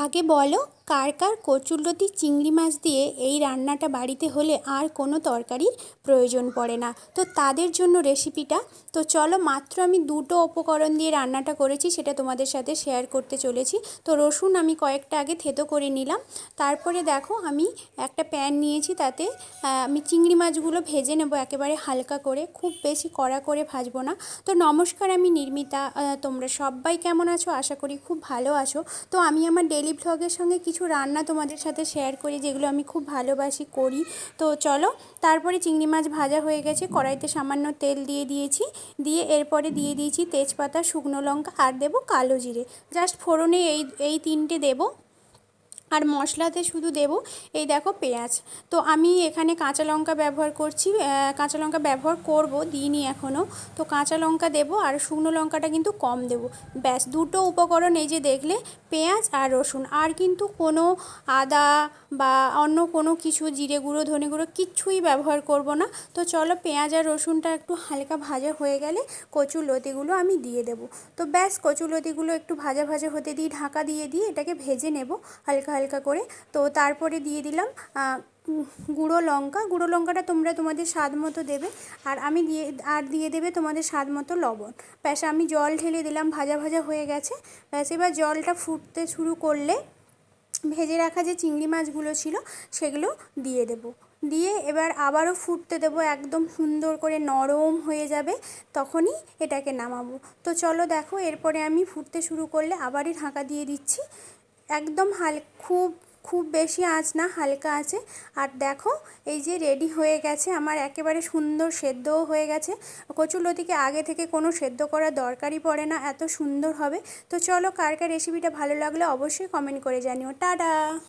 আগে বলো, কার কার কচুরলতি চিংড়ি মাছ দিয়ে এই রান্নাটা বাড়িতে হলে আর কোনো তরকারির প্রয়োজন পড়ে না? তো তাদের জন্য রেসিপিটা। তো চলো, মাত্র আমি দুটো উপকরণ দিয়ে রান্নাটা করেছি, সেটা তোমাদের সাথে শেয়ার করতে চলেছি। তো রসুন আমি কয়েকটা আগে থেতো করে নিলাম। তারপরে দেখো, আমি একটা প্যান নিয়েছি, তাতে আমি চিংড়ি মাছগুলো ভেজে নেব একেবারে হালকা করে, খুব বেশি কড়া করে ভাজবো না। তো নমস্কার, আমি নির্মিতা। তোমরা সবাই কেমন আছো? আশা করি খুব ভালো আছো। তো আমি আমার ডেইলি ভ্লগের সঙ্গে কিছু রান্না তোমাদের সাথে শেয়ার করি, যেগুলো আমি খুব ভালোবাসি করি। তো চলো, তারপরে চিংড়ি মাছ ভাজা হয়ে গেছে, কড়াইতে সামান্য তেল দিয়ে দিয়েছি, দিয়ে এরপরে দিয়ে দিয়েছি তেজপাতা, শুকনো লঙ্কা আর দেবো কালো জিরে। জাস্ট ফোড়নে এই তিনটে দেবো। আর মশলাতে শুধু দেবো এই দেখো পেঁয়াজ। তো আমি এখানে কাঁচা লঙ্কা ব্যবহার করছি, কাঁচা লঙ্কা ব্যবহার করব, দিইনি এখনও। তো কাঁচা লঙ্কা দেবো আর শুকনো লঙ্কাটা কিন্তু কম দেবো। ব্যাস, দুটো উপকরণ এই যে দেখলে, পেঁয়াজ আর রসুন। আর কিন্তু কোনো আদা বা অন্য কোনো কিছু, জিরে গুঁড়ো, ধনে গুঁড়ো কিচ্ছুই ব্যবহার করব না। তো চলো, পেঁয়াজ আর রসুনটা একটু হালকা ভাজা হয়ে গেলে কচুরলতিগুলো আমি দিয়ে দেবো। তো ব্যাস, কচুরলতিগুলো একটু ভাজা ভাজা হতে দিই, ঢাকা দিয়ে এটাকে ভেজে নেব হালকা হালকা করে। তো তারপরে দিয়ে দিলাম গুঁড়ো লঙ্কাটা তোমরা তোমাদের স্বাদ মতো দেবে। আর আমি দিয়ে দেবে তোমাদের স্বাদ মতো লবণ। ব্যাস, আমি জল ঢেলে দিলাম, ভাজা ভাজা হয়ে গেছে। ব্যাস, এবার জলটা ফুটতে শুরু করলে ভেজে রাখা যে চিংড়ি মাছগুলো ছিল সেগুলো দিয়ে দেবো। দিয়ে এবার আবারও ফুটতে দেবো, একদম সুন্দর করে নরম হয়ে যাবে, তখনই এটাকে নামাবো। তো চলো দেখো, এরপরে আমি ফুটতে শুরু করলে আবারই ঢাকা দিয়ে দিচ্ছি। একদম খুব খুব বেশি আঁচ না, হালকা আছে। আর দেখো, এই যে রেডি হয়ে গেছে আমার, একেবারে সুন্দর সেদ্ধও হয়ে গেছে। কচুরলতিকে আগে থেকে কোনো সেদ্ধ করার দরকারই পড়ে না, এত সুন্দর হবে। তো চলো, কার কার রেসিপিটা ভালো লাগলো অবশ্যই কমেন্ট করে জানিও। টাটা।